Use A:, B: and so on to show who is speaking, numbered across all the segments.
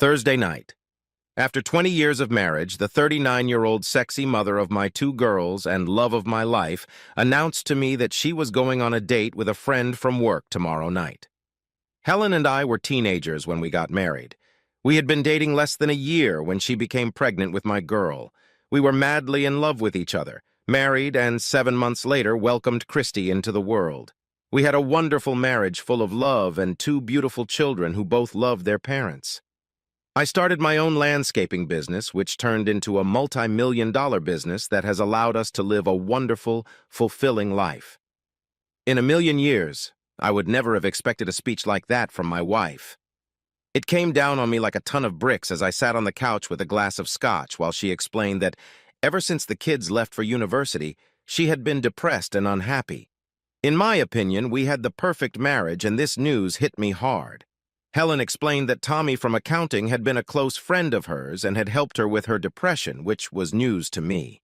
A: Thursday night. After 20 years of marriage, the 39-year-old sexy mother of my two girls and love of my life announced to me that she was going on a date with a friend from work tomorrow night. Helen and I were teenagers when we got married. We had been dating less than a year when she became pregnant with my girl. We were madly in love with each other, married, and 7 months later welcomed Christy into the world. We had a wonderful marriage full of love and two beautiful children who both loved their parents. I started my own landscaping business, which turned into a multi-million-dollar business that has allowed us to live a wonderful, fulfilling life. In a million years, I would never have expected a speech like that from my wife. It came down on me like a ton of bricks as I sat on the couch with a glass of scotch while she explained that ever since the kids left for university, she had been depressed and unhappy. In my opinion, we had the perfect marriage, and this news hit me hard. Helen explained that Tommy from accounting had been a close friend of hers and had helped her with her depression, which was news to me.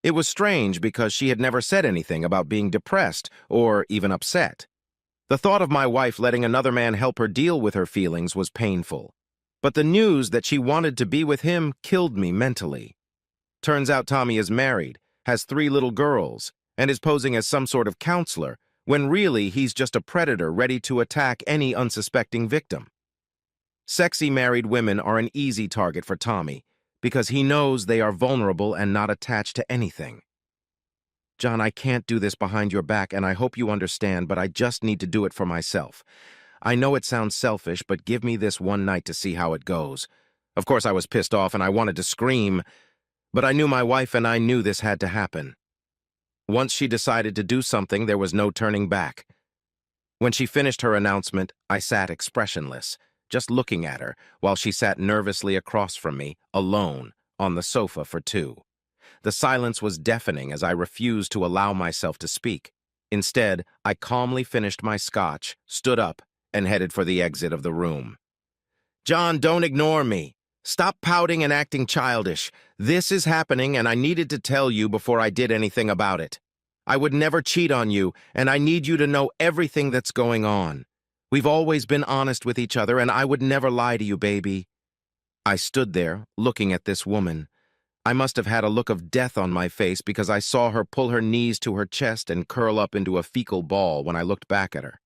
A: It was strange because she had never said anything about being depressed or even upset. The thought of my wife letting another man help her deal with her feelings was painful. But the news that she wanted to be with him killed me mentally. Turns out Tommy is married, has 3 little girls, and is posing as some sort of counselor, when really he's just a predator ready to attack any unsuspecting victim. Sexy married women are an easy target for Tommy because he knows they are vulnerable and not attached to anything. John, I can't do this behind your back, and I hope you understand, but I just need to do it for myself. I know it sounds selfish, but give me this one night to see how it goes. Of course, I was pissed off and I wanted to scream, but I knew my wife and I knew this had to happen. Once she decided to do something, there was no turning back. When she finished her announcement, I sat expressionless, just looking at her, while she sat nervously across from me, alone, on the sofa for 2. The silence was deafening as I refused to allow myself to speak. Instead, I calmly finished my scotch, stood up, and headed for the exit of the room. John, don't ignore me. Stop pouting and acting childish. This is happening, and I needed to tell you before I did anything about it. I would never cheat on you, and I need you to know everything that's going on. We've always been honest with each other, and I would never lie to you, baby. I stood there, looking at this woman. I must have had a look of death on my face because I saw her pull her knees to her chest and curl up into a fecal ball when I looked back at her.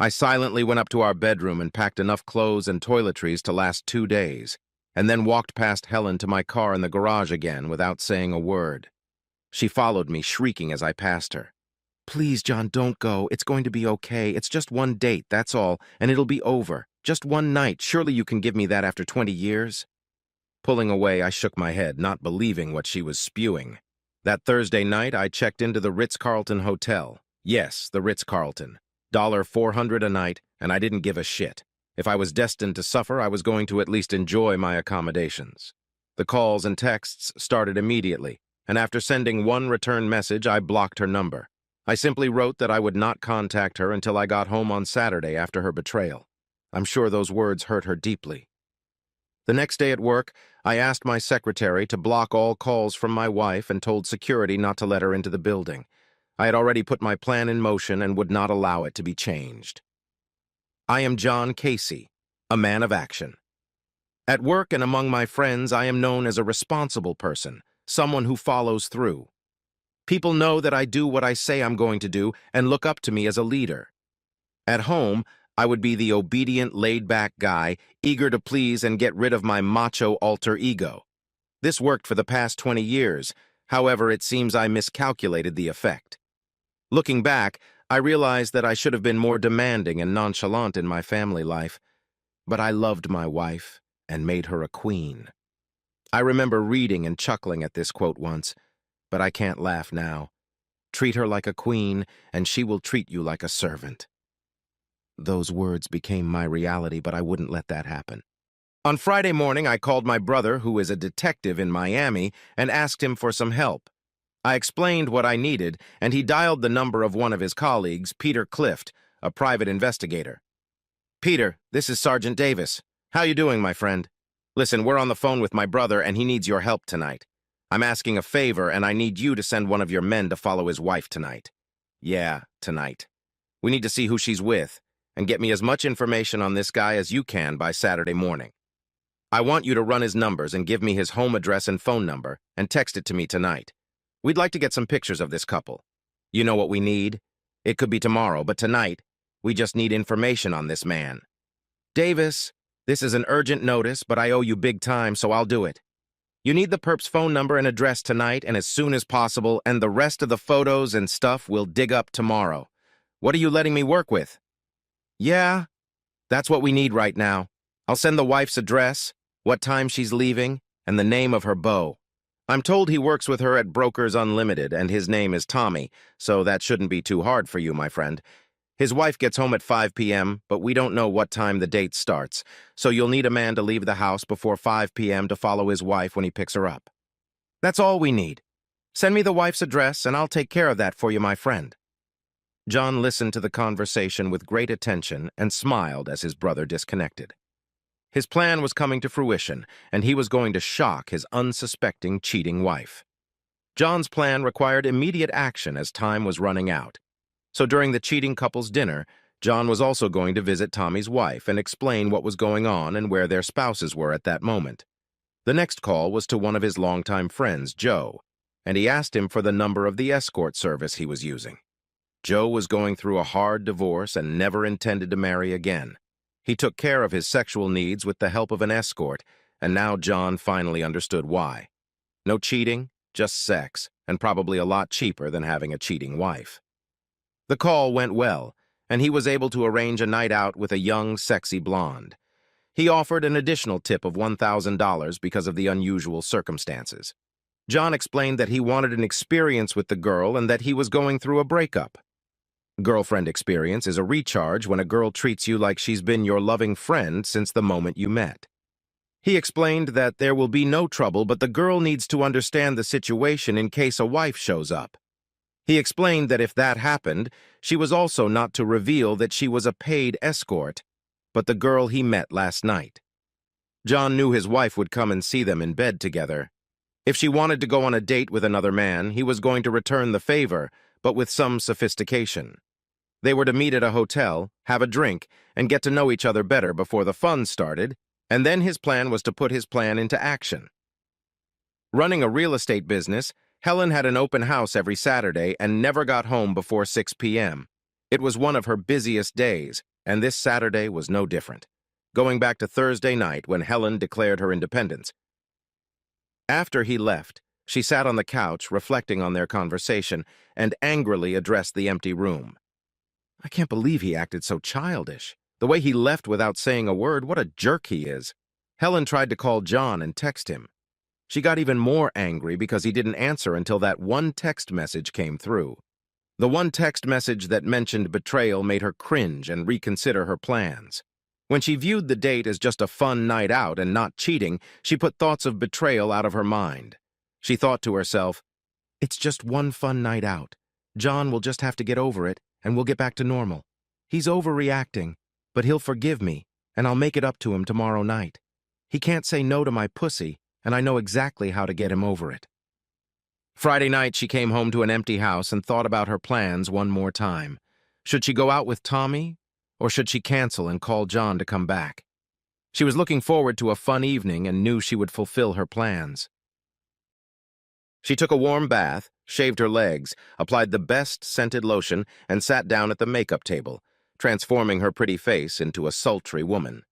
A: I silently went up to our bedroom and packed enough clothes and toiletries to last 2 days, and then walked past Helen to my car in the garage again without saying a word. She followed me, shrieking as I passed her. Please, John, don't go. It's going to be okay. It's just one date, that's all, and it'll be over. Just one night. Surely you can give me that after 20 years? Pulling away, I shook my head, not believing what she was spewing. That Thursday night, I checked into the Ritz-Carlton Hotel. Yes, the Ritz-Carlton. $400 a night, and I didn't give a shit. If I was destined to suffer, I was going to at least enjoy my accommodations. The calls and texts started immediately, and after sending one return message, I blocked her number. I simply wrote that I would not contact her until I got home on Saturday after her betrayal. I'm sure those words hurt her deeply. The next day at work, I asked my secretary to block all calls from my wife and told security not to let her into the building. I had already put my plan in motion and would not allow it to be changed. I am John Casey, a man of action. At work and among my friends, I am known as a responsible person, someone who follows through. People know that I do what I say I'm going to do and look up to me as a leader. At home, I would be the obedient, laid-back guy, eager to please and get rid of my macho alter ego. This worked for the past 20 years. However, it seems I miscalculated the effect. Looking back, I realized that I should have been more demanding and nonchalant in my family life, but I loved my wife and made her a queen. I remember reading and chuckling at this quote once, but I can't laugh now. Treat her like a queen, and she will treat you like a servant. Those words became my reality, but I wouldn't let that happen. On Friday morning, I called my brother, who is a detective in Miami, and asked him for some help. I explained what I needed, and he dialed the number of one of his colleagues, Peter Clift, a private investigator. Peter, this is Sergeant Davis. How you doing, my friend? Listen, we're on the phone with my brother, and he needs your help tonight. I'm asking a favor, and I need you to send one of your men to follow his wife tonight. Yeah, tonight. We need to see who she's with, and get me as much information on this guy as you can by Saturday morning. I want you to run his numbers and give me his home address and phone number and text it to me tonight. We'd like to get some pictures of this couple. You know what we need? It could be tomorrow, but tonight, we just need information on this man. Davis, this is an urgent notice, but I owe you big time, so I'll do it. You need the perp's phone number and address tonight and as soon as possible, and the rest of the photos and stuff we'll dig up tomorrow. What are you letting me work with? Yeah, that's what we need right now. I'll send the wife's address, what time she's leaving, and the name of her beau. I'm told he works with her at Brokers Unlimited, and his name is Tommy, so that shouldn't be too hard for you, my friend. His wife gets home at 5 p.m., but we don't know what time the date starts, so you'll need a man to leave the house before 5 p.m. to follow his wife when he picks her up. That's all we need. Send me the wife's address, and I'll take care of that for you, my friend. John listened to the conversation with great attention and smiled as his brother disconnected. His plan was coming to fruition, and he was going to shock his unsuspecting, cheating wife. John's plan required immediate action as time was running out. So during the cheating couple's dinner, John was also going to visit Tommy's wife and explain what was going on and where their spouses were at that moment. The next call was to one of his longtime friends, Joe, and he asked him for the number of the escort service he was using. Joe was going through a hard divorce and never intended to marry again. He took care of his sexual needs with the help of an escort, and now John finally understood why. No cheating, just sex, and probably a lot cheaper than having a cheating wife. The call went well, and he was able to arrange a night out with a young, sexy blonde. He offered an additional tip of $1,000 because of the unusual circumstances. John explained that he wanted an experience with the girl and that he was going through a breakup. Girlfriend experience is a recharge when a girl treats you like she's been your loving friend since the moment you met. He explained that there will be no trouble, but the girl needs to understand the situation in case a wife shows up. He explained that if that happened, she was also not to reveal that she was a paid escort, but the girl he met last night. John knew his wife would come and see them in bed together. If she wanted to go on a date with another man, he was going to return the favor, but with some sophistication. They were to meet at a hotel, have a drink, and get to know each other better before the fun started, and then his plan was to put his plan into action. Running a real estate business, Helen had an open house every Saturday and never got home before 6 p.m. It was one of her busiest days, and this Saturday was no different, going back to Thursday night when Helen declared her independence. After he left, she sat on the couch reflecting on their conversation and angrily addressed the empty room. I can't believe he acted so childish. The way he left without saying a word, what a jerk he is. Helen tried to call John and text him. She got even more angry because he didn't answer until that one text message came through. The one text message that mentioned betrayal made her cringe and reconsider her plans. When she viewed the date as just a fun night out and not cheating, she put thoughts of betrayal out of her mind. She thought to herself, it's just one fun night out. John will just have to get over it, and we'll get back to normal. He's overreacting, but he'll forgive me, and I'll make it up to him tomorrow night. He can't say no to my pussy, and I know exactly how to get him over it. Friday night, she came home to an empty house and thought about her plans one more time. Should she go out with Tommy, or should she cancel and call John to come back? She was looking forward to a fun evening and knew she would fulfill her plans. She took a warm bath, shaved her legs, applied the best scented lotion, and sat down at the makeup table, transforming her pretty face into a sultry woman.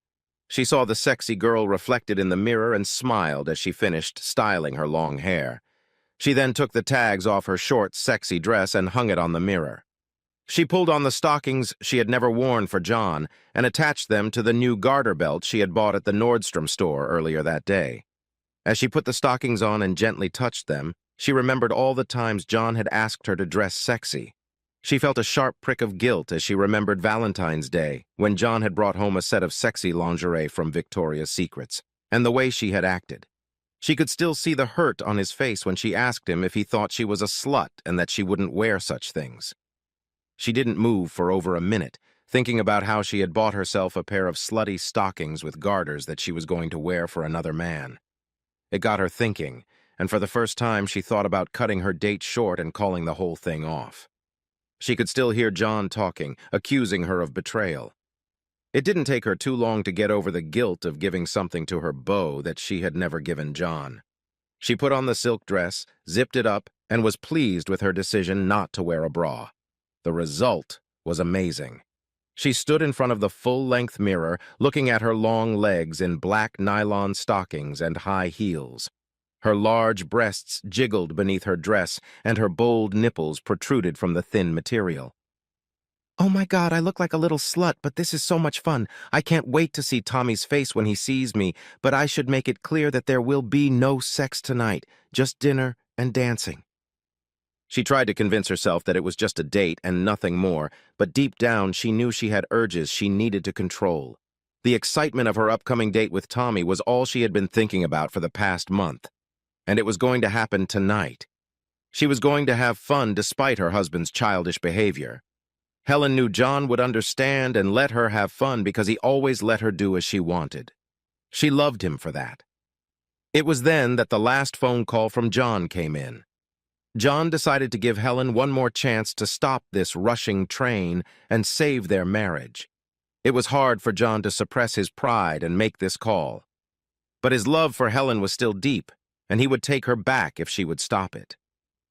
A: She saw the sexy girl reflected in the mirror and smiled as she finished styling her long hair. She then took the tags off her short, sexy dress and hung it on the mirror. She pulled on the stockings she had never worn for John and attached them to the new garter belt she had bought at the Nordstrom store earlier that day. As she put the stockings on and gently touched them, she remembered all the times John had asked her to dress sexy. She felt a sharp prick of guilt as she remembered Valentine's Day, when John had brought home a set of sexy lingerie from Victoria's Secrets, and the way she had acted. She could still see the hurt on his face when she asked him if he thought she was a slut and that she wouldn't wear such things. She didn't move for over a minute, thinking about how she had bought herself a pair of slutty stockings with garters that she was going to wear for another man. It got her thinking, and for the first time she thought about cutting her date short and calling the whole thing off. She could still hear John talking, accusing her of betrayal. It didn't take her too long to get over the guilt of giving something to her beau that she had never given John. She put on the silk dress, zipped it up, and was pleased with her decision not to wear a bra. The result was amazing. She stood in front of the full-length mirror, looking at her long legs in black nylon stockings and high heels. Her large breasts jiggled beneath her dress, and her bold nipples protruded from the thin material. "Oh my God, I look like a little slut, but this is so much fun. I can't wait to see Tommy's face when he sees me, but I should make it clear that there will be no sex tonight, just dinner and dancing." She tried to convince herself that it was just a date and nothing more, but deep down she knew she had urges she needed to control. The excitement of her upcoming date with Tommy was all she had been thinking about for the past month, and it was going to happen tonight. She was going to have fun despite her husband's childish behavior. Helen knew John would understand and let her have fun because he always let her do as she wanted. She loved him for that. It was then that the last phone call from John came in. John decided to give Helen one more chance to stop this rushing train and save their marriage. It was hard for John to suppress his pride and make this call. But his love for Helen was still deep, and he would take her back if she would stop it.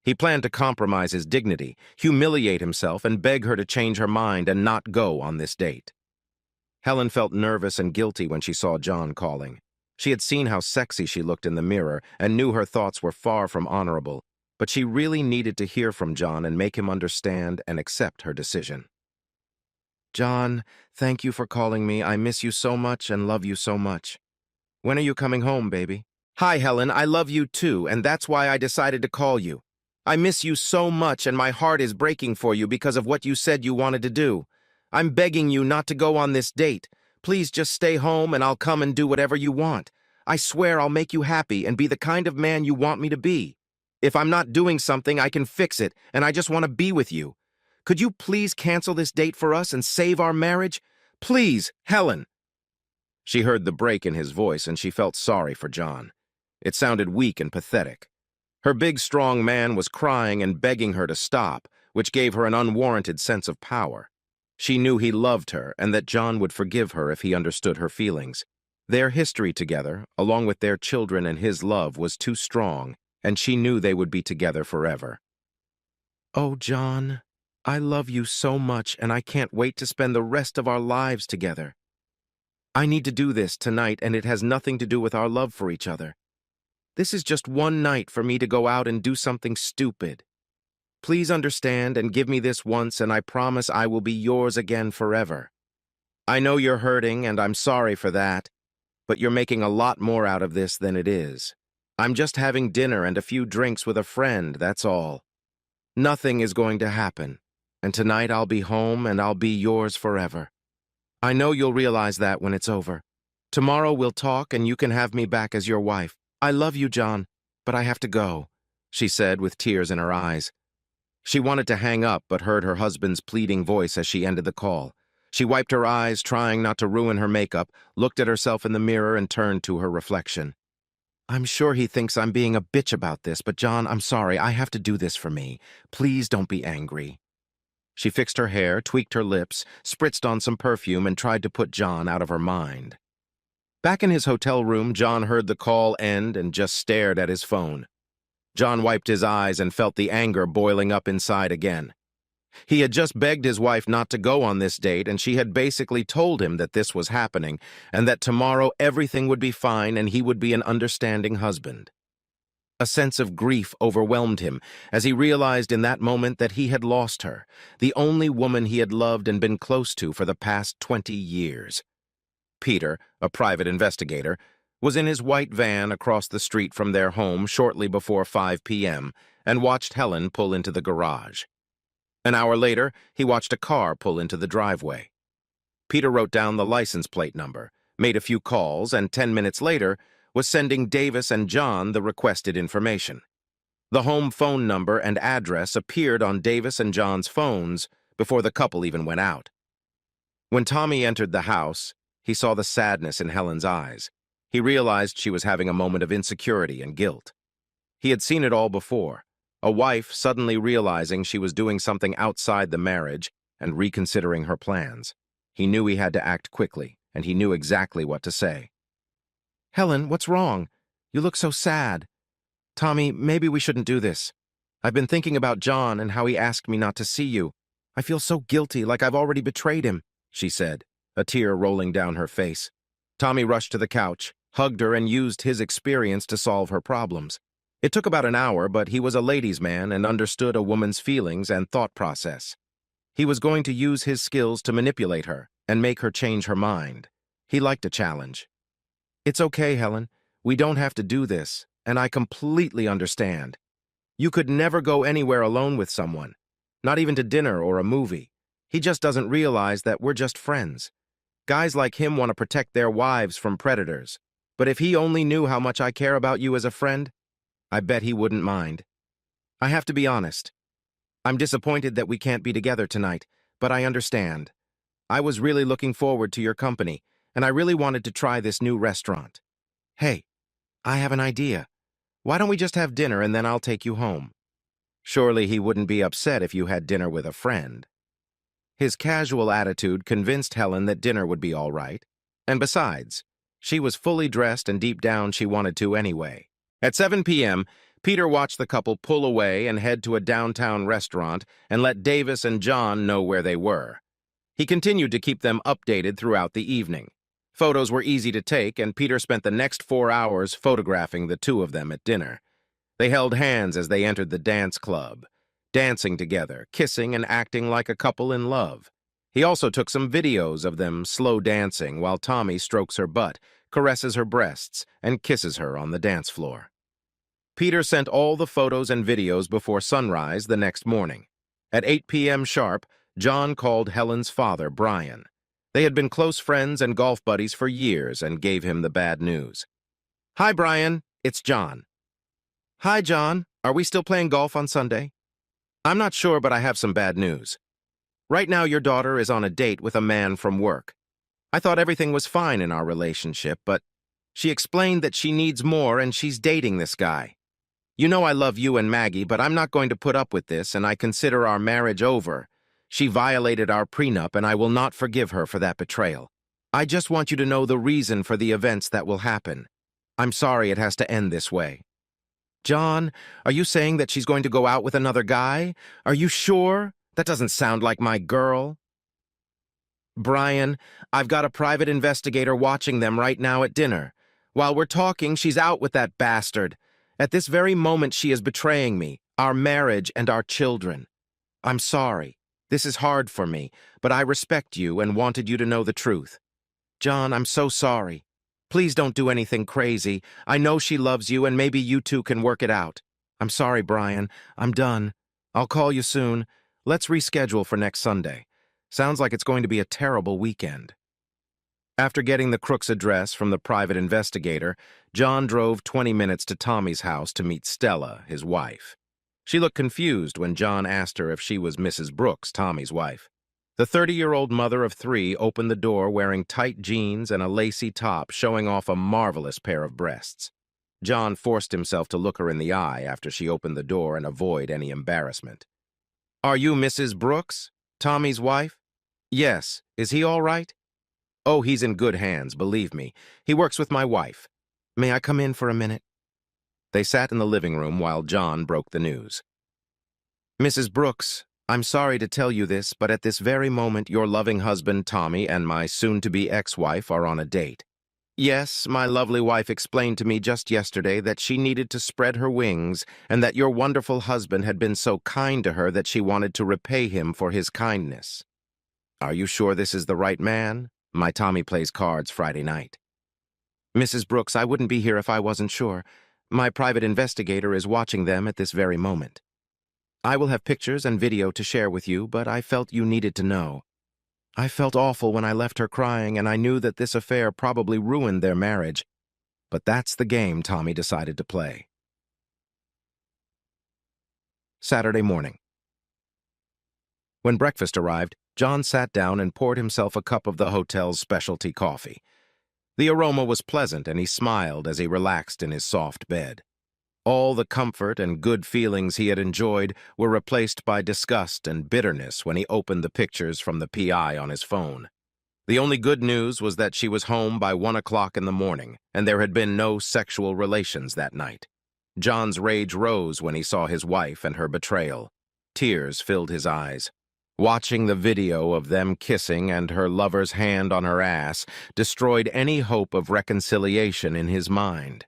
A: He planned to compromise his dignity, humiliate himself, and beg her to change her mind and not go on this date. Helen felt nervous and guilty when she saw John calling. She had seen how sexy she looked in the mirror and knew her thoughts were far from honorable, but she really needed to hear from John and make him understand and accept her decision. "John, thank you for calling me. I miss you so much and love you so much. When are you coming home, baby?" "Hi, Helen. I love you too, and that's why I decided to call you. I miss you so much, and my heart is breaking for you because of what you said you wanted to do. I'm begging you not to go on this date. Please just stay home and I'll come and do whatever you want. I swear I'll make you happy and be the kind of man you want me to be. If I'm not doing something, I can fix it, and I just want to be with you. Could you please cancel this date for us and save our marriage? Please, Helen." She heard the break in his voice, and she felt sorry for John. It sounded weak and pathetic. Her big, strong man was crying and begging her to stop, which gave her an unwarranted sense of power. She knew he loved her and that John would forgive her if he understood her feelings. Their history together, along with their children and his love, was too strong, and she knew they would be together forever. "Oh, John, I love you so much, and I can't wait to spend the rest of our lives together. I need to do this tonight, and it has nothing to do with our love for each other. This is just one night for me to go out and do something stupid. Please understand and give me this once, and I promise I will be yours again forever. I know you're hurting, and I'm sorry for that, but you're making a lot more out of this than it is. I'm just having dinner and a few drinks with a friend, that's all. Nothing is going to happen, and tonight I'll be home and I'll be yours forever. I know you'll realize that when it's over. Tomorrow we'll talk and you can have me back as your wife. I love you, John, but I have to go," she said with tears in her eyes. She wanted to hang up, but heard her husband's pleading voice as she ended the call. She wiped her eyes, trying not to ruin her makeup, looked at herself in the mirror, and turned to her reflection. "I'm sure he thinks I'm being a bitch about this, but John, I'm sorry. I have to do this for me. Please don't be angry." She fixed her hair, tweaked her lips, spritzed on some perfume, and tried to put John out of her mind. Back in his hotel room, John heard the call end and just stared at his phone. John wiped his eyes and felt the anger boiling up inside again. He had just begged his wife not to go on this date, and she had basically told him that this was happening, and that tomorrow everything would be fine and he would be an understanding husband. A sense of grief overwhelmed him as he realized in that moment that he had lost her, the only woman he had loved and been close to for the past 20 years. Peter, a private investigator, was in his white van across the street from their home shortly before 5 p.m. and watched Helen pull into the garage. An hour later, he watched a car pull into the driveway. Peter wrote down the license plate number, made a few calls, and 10 minutes later was sending Davis and John the requested information. The home phone number and address appeared on Davis and John's phones before the couple even went out. When Tommy entered the house, he saw the sadness in Helen's eyes. He realized she was having a moment of insecurity and guilt. He had seen it all before, a wife suddenly realizing she was doing something outside the marriage and reconsidering her plans. He knew he had to act quickly, and he knew exactly what to say. "Helen, what's wrong? You look so sad. Tommy, maybe we shouldn't do this. I've been thinking about John and how he asked me not to see you. I feel so guilty, like I've already betrayed him," she said, a tear rolling down her face. Tommy rushed to the couch, hugged her, and used his experience to solve her problems. It took about an hour, but he was a ladies' man and understood a woman's feelings and thought process. He was going to use his skills to manipulate her and make her change her mind. He liked a challenge. "It's okay, Helen. We don't have to do this, and I completely understand. You could never go anywhere alone with someone, not even to dinner or a movie. He just doesn't realize that we're just friends. Guys like him want to protect their wives from predators. But if he only knew how much I care about you as a friend, I bet he wouldn't mind. I have to be honest. I'm disappointed that we can't be together tonight, but I understand. I was really looking forward to your company, and I really wanted to try this new restaurant. Hey, I have an idea. Why don't we just have dinner and then I'll take you home?" Surely he wouldn't be upset if you had dinner with a friend. His casual attitude convinced Helen that dinner would be all right. And besides, she was fully dressed and deep down she wanted to anyway. At 7 p.m., Peter watched the couple pull away and head to a downtown restaurant and let Davis and John know where they were. He continued to keep them updated throughout the evening. Photos were easy to take, and Peter spent the next 4 hours photographing the two of them at dinner. They held hands as they entered the dance club, dancing together, kissing and acting like a couple in love. He also took some videos of them slow dancing while Tommy strokes her butt, caresses her breasts, and kisses her on the dance floor. Peter sent all the photos and videos before sunrise the next morning. At 8 p.m. sharp, John called Helen's father, Brian. They had been close friends and golf buddies for years and gave him the bad news. "Hi, Brian. It's John." "Hi, John. Are we still playing golf on Sunday?" "I'm not sure, but I have some bad news. Right now, your daughter is on a date with a man from work. I thought everything was fine in our relationship, but she explained that she needs more and she's dating this guy. You know I love you and Maggie, but I'm not going to put up with this, and I consider our marriage over. She violated our prenup, and I will not forgive her for that betrayal. I just want you to know the reason for the events that will happen. I'm sorry it has to end this way." "John, are you saying that she's going to go out with another guy? Are you sure? That doesn't sound like my girl." "Brian, I've got a private investigator watching them right now at dinner. While we're talking, she's out with that bastard. At this very moment, she is betraying me, our marriage, and our children. I'm sorry. This is hard for me, but I respect you and wanted you to know the truth. John, I'm so sorry. Please don't do anything crazy. I know she loves you, and maybe you two can work it out. I'm sorry, Brian. I'm done. I'll call you soon. Let's reschedule for next Sunday. Sounds like it's going to be a terrible weekend." After getting the crook's address from the private investigator, John drove 20 minutes to Tommy's house to meet Stella, his wife. She looked confused when John asked her if she was Mrs. Brooks, Tommy's wife. The 30-year-old mother of three opened the door wearing tight jeans and a lacy top showing off a marvelous pair of breasts. John forced himself to look her in the eye after she opened the door and avoid any embarrassment. "Are you Mrs. Brooks, Tommy's wife?" "Yes. Is he all right?" "Oh, he's in good hands, believe me. He works with my wife. May I come in for a minute?" They sat in the living room while John broke the news. "Mrs. Brooks, I'm sorry to tell you this, but at this very moment your loving husband, Tommy, and my soon-to-be ex-wife are on a date. Yes, my lovely wife explained to me just yesterday that she needed to spread her wings and that your wonderful husband had been so kind to her that she wanted to repay him for his kindness. Are you sure this is the right man? My Tommy plays cards Friday night." "Mrs. Brooks, I wouldn't be here if I wasn't sure. My private investigator is watching them at this very moment. I will have pictures and video to share with you, but I felt you needed to know. I felt awful when I left her crying, and I knew that this affair probably ruined their marriage. But that's the game Tommy decided to play." Saturday morning. When breakfast arrived, John sat down and poured himself a cup of the hotel's specialty coffee. The aroma was pleasant, and he smiled as he relaxed in his soft bed. All the comfort and good feelings he had enjoyed were replaced by disgust and bitterness when he opened the pictures from the PI on his phone. The only good news was that she was home by 1 o'clock in the morning, and there had been no sexual relations that night. John's rage rose when he saw his wife and her betrayal. Tears filled his eyes. Watching the video of them kissing and her lover's hand on her ass destroyed any hope of reconciliation in his mind.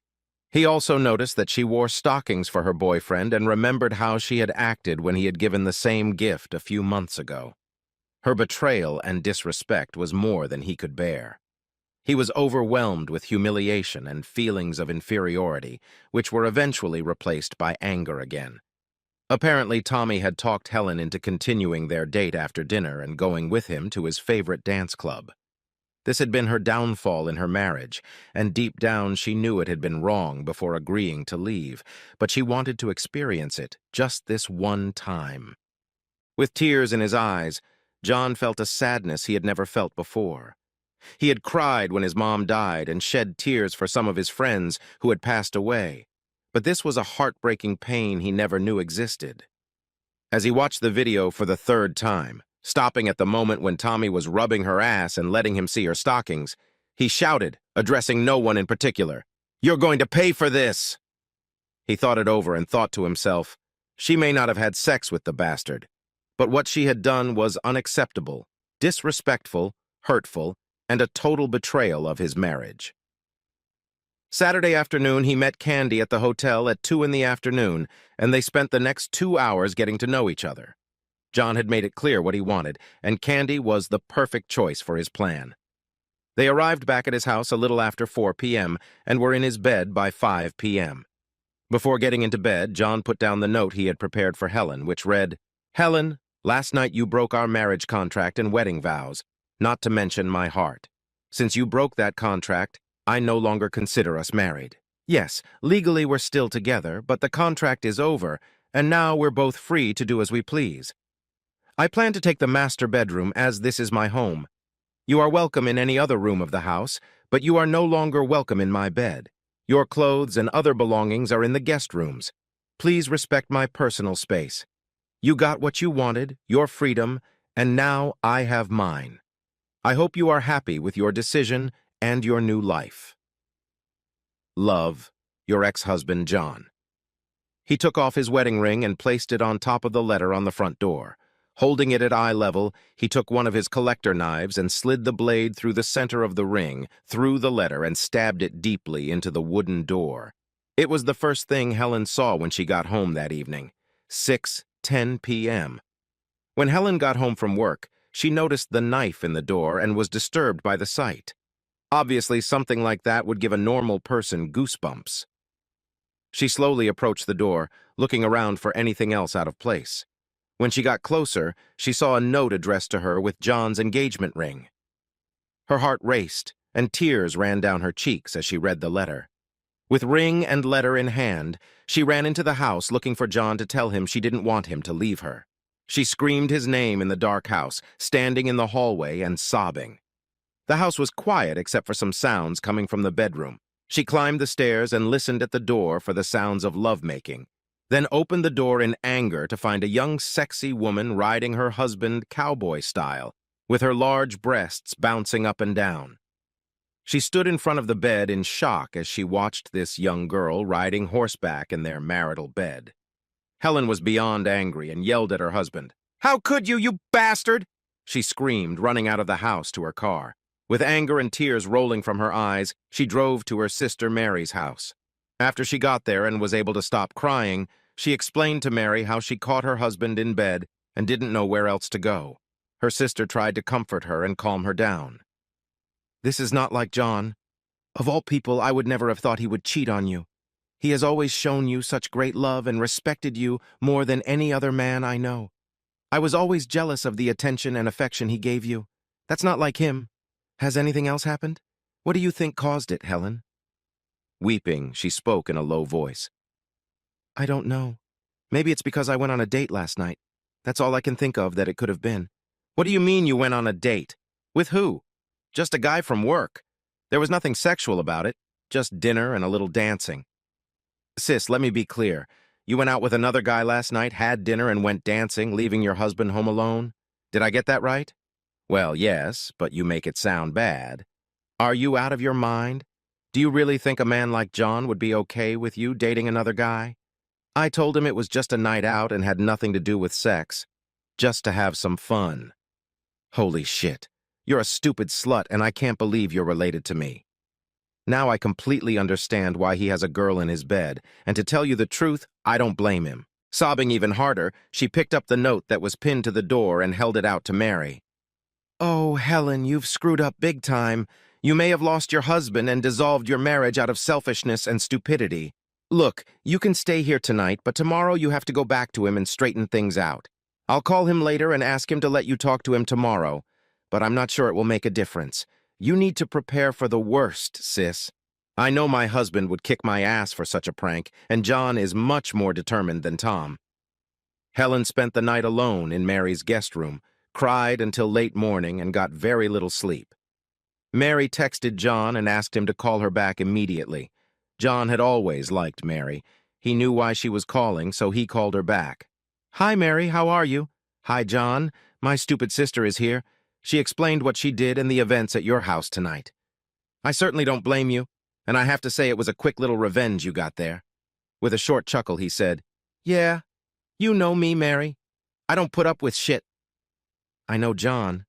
A: He also noticed that she wore stockings for her boyfriend and remembered how she had acted when he had given the same gift a few months ago. Her betrayal and disrespect was more than he could bear. He was overwhelmed with humiliation and feelings of inferiority, which were eventually replaced by anger again. Apparently, Tommy had talked Helen into continuing their date after dinner and going with him to his favorite dance club. This had been her downfall in her marriage, and deep down she knew it had been wrong before agreeing to leave, but she wanted to experience it just this one time. With tears in his eyes, John felt a sadness he had never felt before. He had cried when his mom died and shed tears for some of his friends who had passed away, but this was a heartbreaking pain he never knew existed. As he watched the video for the third time, stopping at the moment when Tommy was rubbing her ass and letting him see her stockings, he shouted, addressing no one in particular, "You're going to pay for this!" He thought it over and thought to himself, she may not have had sex with the bastard, but what she had done was unacceptable, disrespectful, hurtful, and a total betrayal of his marriage. Saturday afternoon, he met Candy at the hotel at 2 in the afternoon, and they spent the next 2 hours getting to know each other. John had made it clear what he wanted, and Candy was the perfect choice for his plan. They arrived back at his house a little after 4 p.m. and were in his bed by 5 p.m. Before getting into bed, John put down the note he had prepared for Helen, which read, "Helen, last night you broke our marriage contract and wedding vows, not to mention my heart. Since you broke that contract, I no longer consider us married. Yes, legally we're still together, but the contract is over, and now we're both free to do as we please. I plan to take the master bedroom as this is my home. You are welcome in any other room of the house, but you are no longer welcome in my bed. Your clothes and other belongings are in the guest rooms. Please respect my personal space. You got what you wanted, your freedom, and now I have mine. I hope you are happy with your decision and your new life. Love, your ex-husband, John." He took off his wedding ring and placed it on top of the letter on the front door. Holding it at eye level, he took one of his collector knives and slid the blade through the center of the ring, through the letter, and stabbed it deeply into the wooden door. It was the first thing Helen saw when she got home that evening, 6:10 p.m. When Helen got home from work, she noticed the knife in the door and was disturbed by the sight. Obviously, something like that would give a normal person goosebumps. She slowly approached the door, looking around for anything else out of place. When she got closer, she saw a note addressed to her with John's engagement ring. Her heart raced, and tears ran down her cheeks as she read the letter. With ring and letter in hand, she ran into the house looking for John to tell him she didn't want him to leave her. She screamed his name in the dark house, standing in the hallway and sobbing. The house was quiet except for some sounds coming from the bedroom. She climbed the stairs and listened at the door for the sounds of lovemaking, then opened the door in anger to find a young, sexy woman riding her husband cowboy style, with her large breasts bouncing up and down. She stood in front of the bed in shock as she watched this young girl riding horseback in their marital bed. Helen was beyond angry and yelled at her husband. "How could you, you bastard!" she screamed, running out of the house to her car. With anger and tears rolling from her eyes, she drove to her sister Mary's house. After she got there and was able to stop crying, she explained to Mary how she caught her husband in bed and didn't know where else to go. Her sister tried to comfort her and calm her down. "This is not like John. Of all people, I would never have thought he would cheat on you. He has always shown you such great love and respected you more than any other man I know. I was always jealous of the attention and affection he gave you. That's not like him. Has anything else happened? What do you think caused it, Helen?" Weeping, she spoke in a low voice. "I don't know. Maybe it's because I went on a date last night. That's all I can think of that it could have been." "What do you mean you went on a date? With who?" "Just a guy from work. There was nothing sexual about it, just dinner and a little dancing." "Sis, let me be clear. You went out with another guy last night, had dinner, and went dancing, leaving your husband home alone? Did I get that right?" Well, yes, but you make it sound bad. Are you out of your mind? Do you really think a man like John would be okay with you dating another guy? I told him it was just a night out and had nothing to do with sex. Just to have some fun. Holy shit. You're a stupid slut and I can't believe you're related to me. Now I completely understand why he has a girl in his bed, and to tell you the truth, I don't blame him. Sobbing even harder, she picked up the note that was pinned to the door and held it out to Mary. Oh, Helen, you've screwed up big time. You may have lost your husband and dissolved your marriage out of selfishness and stupidity. Look, you can stay here tonight, but tomorrow you have to go back to him and straighten things out. I'll call him later and ask him to let you talk to him tomorrow, but I'm not sure it will make a difference. You need to prepare for the worst, sis. I know my husband would kick my ass for such a prank, and John is much more determined than Tom. Helen spent the night alone in Mary's guest room, cried until late morning, and got very little sleep. Mary texted John and asked him to call her back immediately. John had always liked Mary. He knew why she was calling, so he called her back. Hi, Mary, how are you? Hi, John. My stupid sister is here. She explained what she did and the events at your house tonight. I certainly don't blame you, and I have to say it was a quick little revenge you got there. With a short chuckle, he said, Yeah, you know me, Mary. I don't put up with shit. I know John.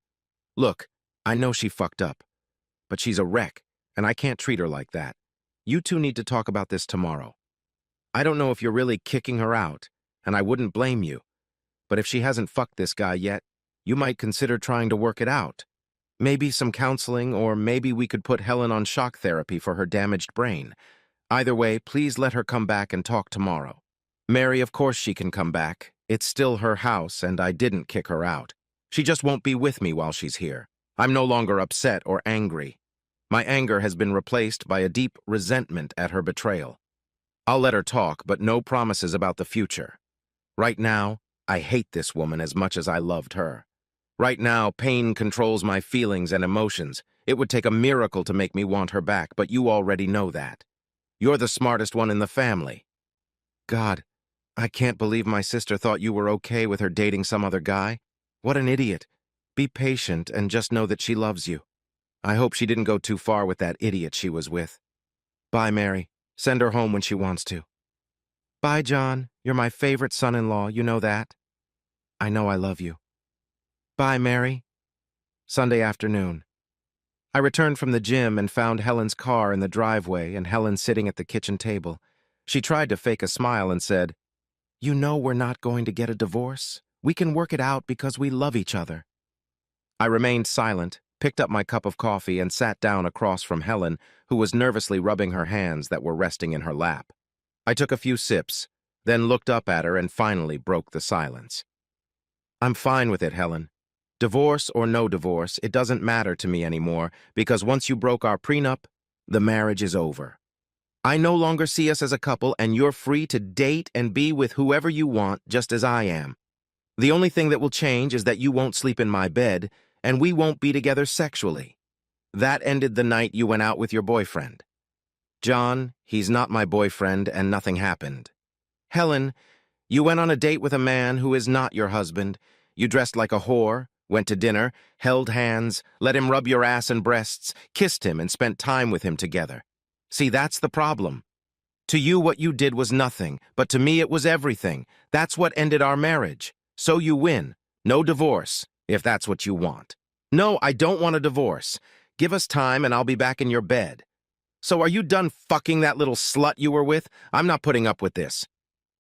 A: Look, I know she fucked up, but she's a wreck, and I can't treat her like that. You two need to talk about this tomorrow. I don't know if you're really kicking her out, and I wouldn't blame you, but if she hasn't fucked this guy yet, you might consider trying to work it out. Maybe some counseling, or maybe we could put Helen on shock therapy for her damaged brain. Either way, please let her come back and talk tomorrow. Mary, of course she can come back. It's still her house, and I didn't kick her out. She just won't be with me while she's here. I'm no longer upset or angry. My anger has been replaced by a deep resentment at her betrayal. I'll let her talk, but no promises about the future. Right now, I hate this woman as much as I loved her. Right now, pain controls my feelings and emotions. It would take a miracle to make me want her back, but you already know that. You're the smartest one in the family. God, I can't believe my sister thought you were okay with her dating some other guy. What an idiot. Be patient and just know that she loves you. I hope she didn't go too far with that idiot she was with. Bye, Mary. Send her home when she wants to. Bye, John. You're my favorite son-in-law, you know that. I know I love you. Bye, Mary. Sunday afternoon. I returned from the gym and found Helen's car in the driveway and Helen sitting at the kitchen table. She tried to fake a smile and said, You know we're not going to get a divorce. We can work it out because we love each other. I remained silent, picked up my cup of coffee, and sat down across from Helen, who was nervously rubbing her hands that were resting in her lap. I took a few sips, then looked up at her and finally broke the silence. I'm fine with it, Helen. Divorce or no divorce, it doesn't matter to me anymore, because once you broke our prenup, the marriage is over. I no longer see us as a couple, and you're free to date and be with whoever you want, just as I am. The only thing that will change is that you won't sleep in my bed, and we won't be together sexually. That ended the night you went out with your boyfriend. John, he's not my boyfriend, and nothing happened. Helen, you went on a date with a man who is not your husband. You dressed like a whore, went to dinner, held hands, let him rub your ass and breasts, kissed him, and spent time with him together. See, that's the problem. To you, what you did was nothing, but to me it was everything. That's what ended our marriage. So you win. No divorce, if that's what you want. No, I don't want a divorce. Give us time and I'll be back in your bed. So are you done fucking that little slut you were with? I'm not putting up with this.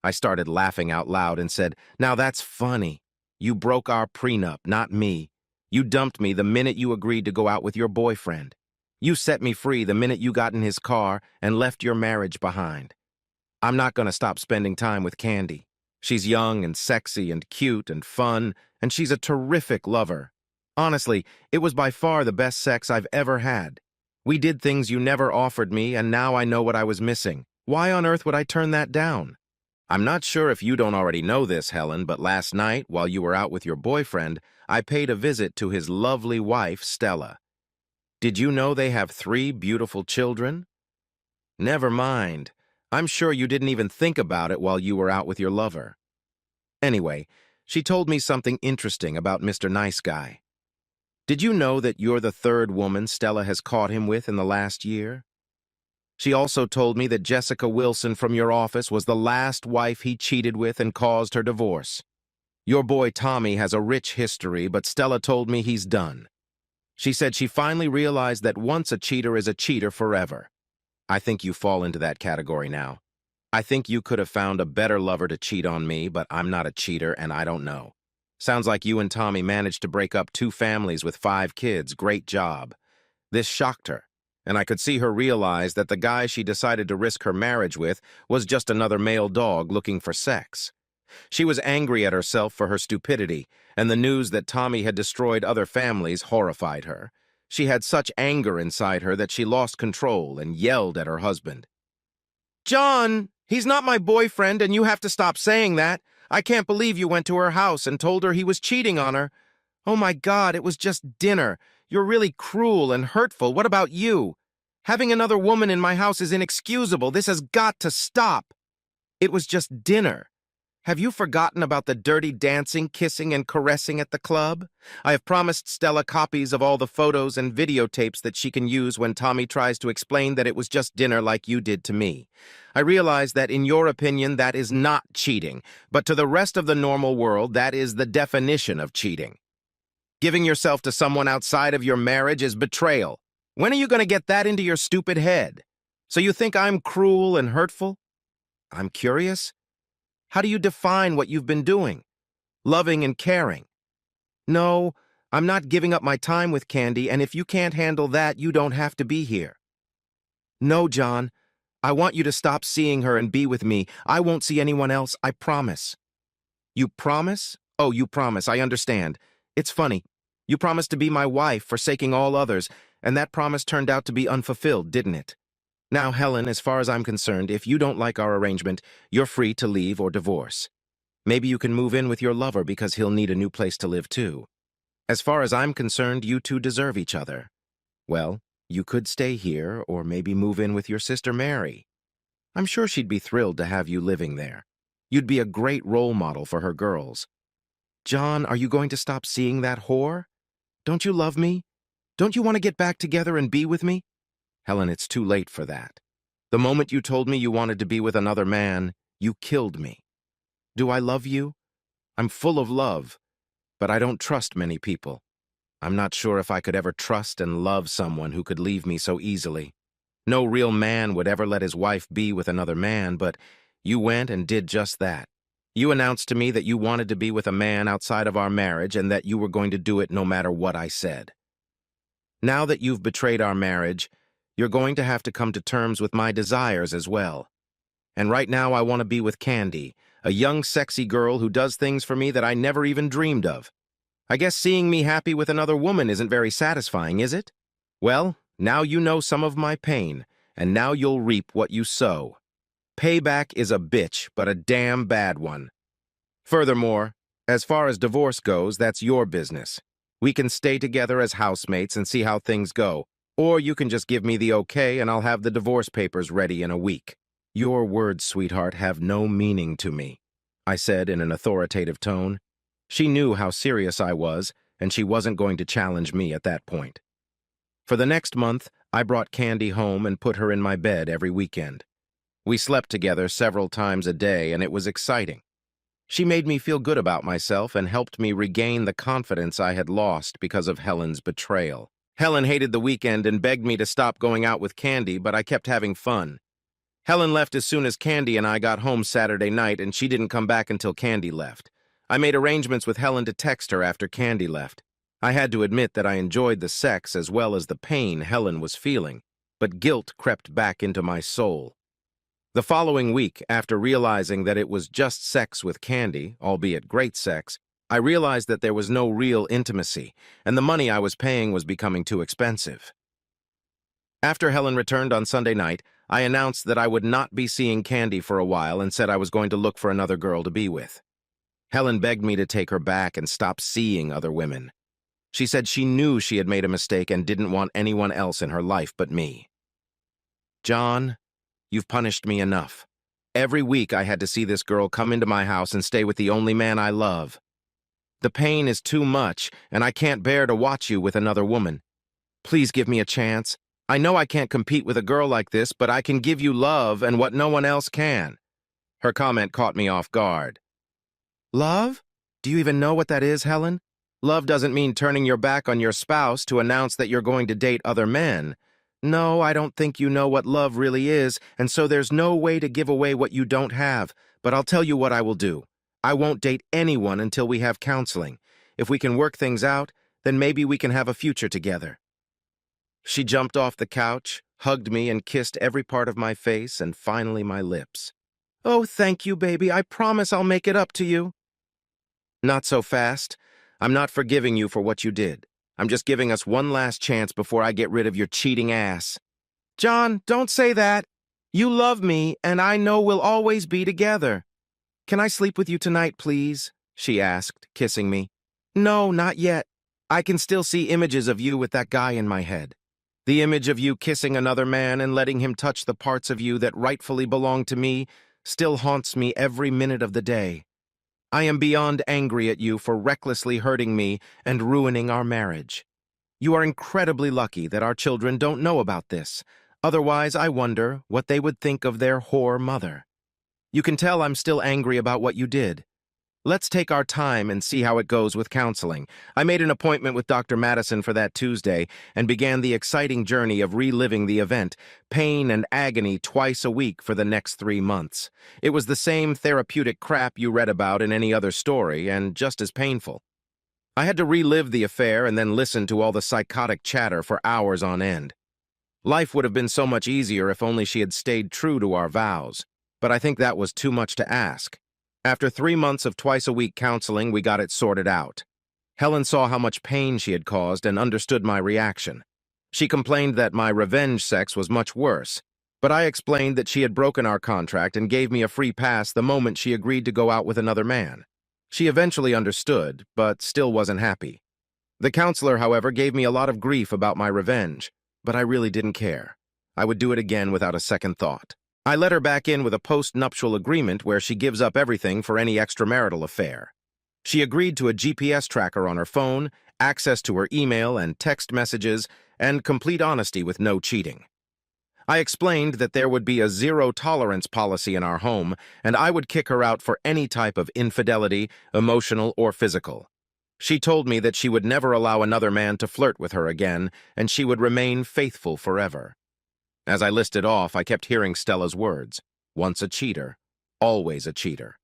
A: I started laughing out loud and said, Now that's funny. You broke our prenup, not me. You dumped me the minute you agreed to go out with your boyfriend. You set me free the minute you got in his car and left your marriage behind. I'm not going to stop spending time with Candy. She's young and sexy and cute and fun, and she's a terrific lover. Honestly, it was by far the best sex I've ever had. We did things you never offered me, and now I know what I was missing. Why on earth would I turn that down? I'm not sure if you don't already know this, Helen, but last night, while you were out with your boyfriend, I paid a visit to his lovely wife, Stella. Did you know they have 3 beautiful children? Never mind. I'm sure you didn't even think about it while you were out with your lover. Anyway, she told me something interesting about Mr. Nice Guy. Did you know that you're the third woman Stella has caught him with in the last year? She also told me that Jessica Wilson from your office was the last wife he cheated with and caused her divorce. Your boy Tommy has a rich history, but Stella told me he's done. She said she finally realized that once a cheater is a cheater forever. I think you fall into that category now. I think you could have found a better lover to cheat on me, but I'm not a cheater and I don't know. Sounds like you and Tommy managed to break up 2 families with 5 kids. Great job. This shocked her, and I could see her realize that the guy she decided to risk her marriage with was just another male dog looking for sex. She was angry at herself for her stupidity, and the news that Tommy had destroyed other families horrified her. She had such anger inside her that she lost control and yelled at her husband. "John, he's not my boyfriend, and you have to stop saying that. I can't believe you went to her house and told her he was cheating on her. Oh my God, it was just dinner. You're really cruel and hurtful. What about you? Having another woman in my house is inexcusable. This has got to stop. It was just dinner. Have you forgotten about the dirty dancing, kissing, and caressing at the club? I have promised Stella copies of all the photos and videotapes that she can use when Tommy tries to explain that it was just dinner like you did to me. I realize that in your opinion that is not cheating, but to the rest of the normal world that is the definition of cheating. Giving yourself to someone outside of your marriage is betrayal. When are you going to get that into your stupid head? So you think I'm cruel and hurtful? I'm curious. How do you define what you've been doing? Loving and caring. No, I'm not giving up my time with Candy, and if you can't handle that, you don't have to be here. No, John. I want you to stop seeing her and be with me. I won't see anyone else, I promise. You promise? Oh, you promise, I understand. It's funny. You promised to be my wife, forsaking all others, and that promise turned out to be unfulfilled, didn't it? Now, Helen, as far as I'm concerned, if you don't like our arrangement, you're free to leave or divorce. Maybe you can move in with your lover because he'll need a new place to live too. As far as I'm concerned, you two deserve each other. Well, you could stay here or maybe move in with your sister Mary. I'm sure she'd be thrilled to have you living there. You'd be a great role model for her girls. John, are you going to stop seeing that whore? Don't you love me? Don't you want to get back together and be with me? Helen, it's too late for that. The moment you told me you wanted to be with another man, you killed me. Do I love you? I'm full of love, but I don't trust many people. I'm not sure if I could ever trust and love someone who could leave me so easily. No real man would ever let his wife be with another man, but you went and did just that. You announced to me that you wanted to be with a man outside of our marriage and that you were going to do it no matter what I said. Now that you've betrayed our marriage, you're going to have to come to terms with my desires as well. And right now I want to be with Candy, a young, sexy girl who does things for me that I never even dreamed of. I guess seeing me happy with another woman isn't very satisfying, is it? Well, now you know some of my pain, and now you'll reap what you sow. Payback is a bitch, but a damn bad one. Furthermore, as far as divorce goes, that's your business. We can stay together as housemates and see how things go. Or you can just give me the okay and I'll have the divorce papers ready in a week. Your words, sweetheart, have no meaning to me, I said in an authoritative tone. She knew how serious I was, and she wasn't going to challenge me at that point. For the next month, I brought Candy home and put her in my bed every weekend. We slept together several times a day, and it was exciting. She made me feel good about myself and helped me regain the confidence I had lost because of Helen's betrayal. Helen hated the weekend and begged me to stop going out with Candy, but I kept having fun. Helen left as soon as Candy and I got home Saturday night, and she didn't come back until Candy left. I made arrangements with Helen to text her after Candy left. I had to admit that I enjoyed the sex as well as the pain Helen was feeling, but guilt crept back into my soul. The following week, after realizing that it was just sex with Candy, albeit great sex, I realized that there was no real intimacy, and the money I was paying was becoming too expensive. After Helen returned on Sunday night, I announced that I would not be seeing Candy for a while and said I was going to look for another girl to be with. Helen begged me to take her back and stop seeing other women. She said she knew she had made a mistake and didn't want anyone else in her life but me. John, you've punished me enough. Every week I had to see this girl come into my house and stay with the only man I love. The pain is too much, and I can't bear to watch you with another woman. Please give me a chance. I know I can't compete with a girl like this, but I can give you love and what no one else can." Her comment caught me off guard. Love? Do you even know what that is, Helen? Love doesn't mean turning your back on your spouse to announce that you're going to date other men. No, I don't think you know what love really is, and so there's no way to give away what you don't have. But I'll tell you what I will do. I won't date anyone until we have counseling. If we can work things out, then maybe we can have a future together. She jumped off the couch, hugged me, and kissed every part of my face and finally my lips. "Oh, thank you, baby. I promise I'll make it up to you." "Not so fast. I'm not forgiving you for what you did. I'm just giving us one last chance before I get rid of your cheating ass." "John, don't say that. You love me, and I know we'll always be together." "Can I sleep with you tonight, please?" she asked, kissing me. "No, not yet. I can still see images of you with that guy in my head. The image of you kissing another man and letting him touch the parts of you that rightfully belong to me still haunts me every minute of the day. I am beyond angry at you for recklessly hurting me and ruining our marriage. You are incredibly lucky that our children don't know about this. Otherwise, I wonder what they would think of their whore mother. You can tell I'm still angry about what you did. Let's take our time and see how it goes with counseling. I made an appointment with Dr. Madison for that Tuesday and began the exciting journey of reliving the event, pain and agony twice a week for the next 3 months. It was the same therapeutic crap you read about in any other story, and just as painful. I had to relive the affair and then listen to all the psychotic chatter for hours on end. Life would have been so much easier if only she had stayed true to our vows, but I think that was too much to ask. After 3 months of twice-a-week counseling, we got it sorted out. Helen saw how much pain she had caused and understood my reaction. She complained that my revenge sex was much worse, but I explained that she had broken our contract and gave me a free pass the moment she agreed to go out with another man. She eventually understood, but still wasn't happy. The counselor, however, gave me a lot of grief about my revenge, but I really didn't care. I would do it again without a second thought. I let her back in with a post-nuptial agreement where she gives up everything for any extramarital affair. She agreed to a GPS tracker on her phone, access to her email and text messages, and complete honesty with no cheating. I explained that there would be a zero-tolerance policy in our home, and I would kick her out for any type of infidelity, emotional or physical. She told me that she would never allow another man to flirt with her again, and she would remain faithful forever. As I listed off, I kept hearing Stella's words. Once a cheater, always a cheater.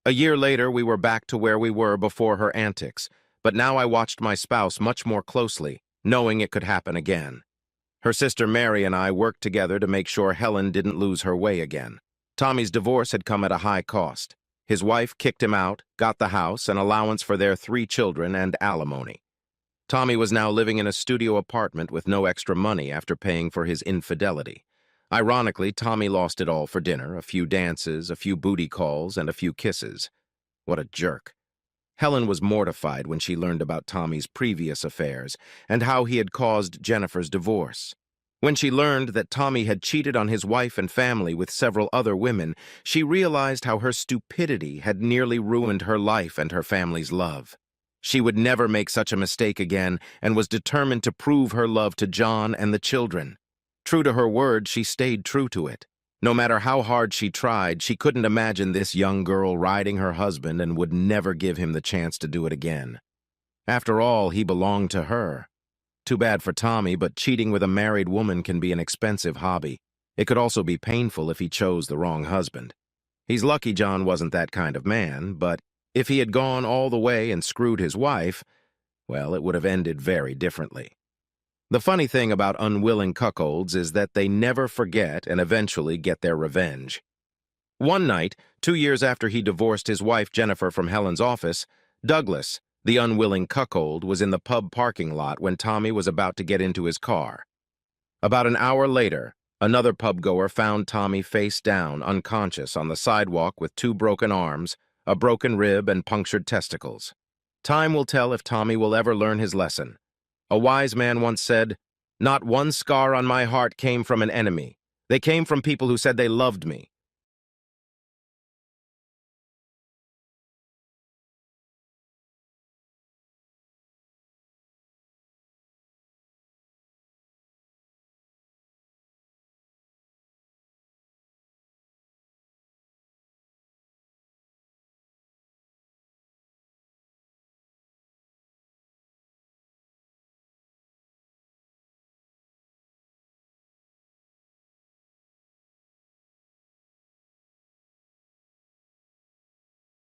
A: A year later, we were back to where we were before her antics, but now I watched my spouse much more closely, knowing it could happen again. Her sister Mary and I worked together to make sure Helen didn't lose her way again. Tommy's divorce had come at a high cost. His wife kicked him out, got the house, an allowance for their 3 children, and alimony. Tommy was now living in a studio apartment with no extra money after paying for his infidelity. Ironically, Tommy lost it all for dinner, a few dances, a few booty calls, and a few kisses. What a jerk. Helen was mortified when she learned about Tommy's previous affairs and how he had caused Jennifer's divorce. When she learned that Tommy had cheated on his wife and family with several other women, she realized how her stupidity had nearly ruined her life and her family's love. She would never make such a mistake again and was determined to prove her love to John and the children. True to her word, she stayed true to it. No matter how hard she tried, she couldn't imagine this young girl riding her husband and would never give him the chance to do it again. After all, he belonged to her. Too bad for Tommy, but cheating with a married woman can be an expensive hobby. It could also be painful if he chose the wrong husband. He's lucky John wasn't that kind of man, but if he had gone all the way and screwed his wife, well, it would have ended very differently. The funny thing about unwilling cuckolds is that they never forget and eventually get their revenge. One night, 2 years after he divorced his wife Jennifer from Helen's office, Douglas, the unwilling cuckold, was in the pub parking lot when Tommy was about to get into his car. About an hour later, another pub-goer found Tommy face down, unconscious, on the sidewalk with 2 broken arms, a broken rib, and punctured testicles. Time will tell if Tommy will ever learn his lesson. A wise man once said, "Not one scar on my heart came from an enemy. They came from people who said they loved me.